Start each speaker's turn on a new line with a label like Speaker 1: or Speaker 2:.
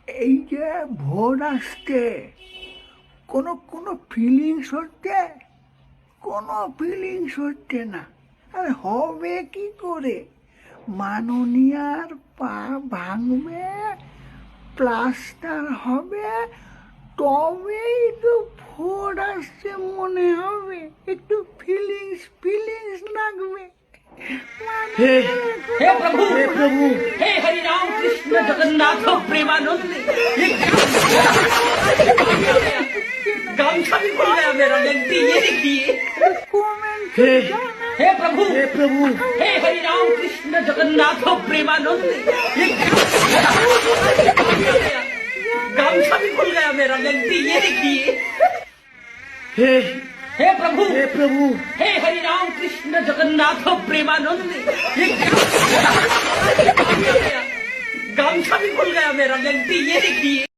Speaker 1: এই যে ভোর আসছে, কোনো কোনো ফিলিংস হচ্ছে, কোনো ফিলিংস হচ্ছে না। আর হবে কি করে? মাননীয়ার পা ভাঙবে, প্লাস্টার হবে, তবেই তো ভোর আসছে মনে হবে। একটু ফিলিংস ফিলিংস লাগবে।
Speaker 2: हे
Speaker 3: हे प्रभु
Speaker 2: हे प्रभु
Speaker 3: हे हरि राम कृष्ण जगन्नाथ प्रेमानंद ये गामछा भी खुल गया मेरा व्यक्ति ये देखिए
Speaker 2: हे
Speaker 3: हे प्रभु
Speaker 2: प्रभु
Speaker 3: हे हरि राम कृष्ण जगन्नाथ प्रेमानंद ये गामछा भी खुल गया मेरा व्यक्ति ये देखिए
Speaker 2: हे
Speaker 3: हे प्रभु
Speaker 2: प्रभु
Speaker 3: हे हरि राम कृष्ण जगन्नाथ प्रेमानंद ये गामछा भी खुल गया मेरा व्यक्ति ये देखिए।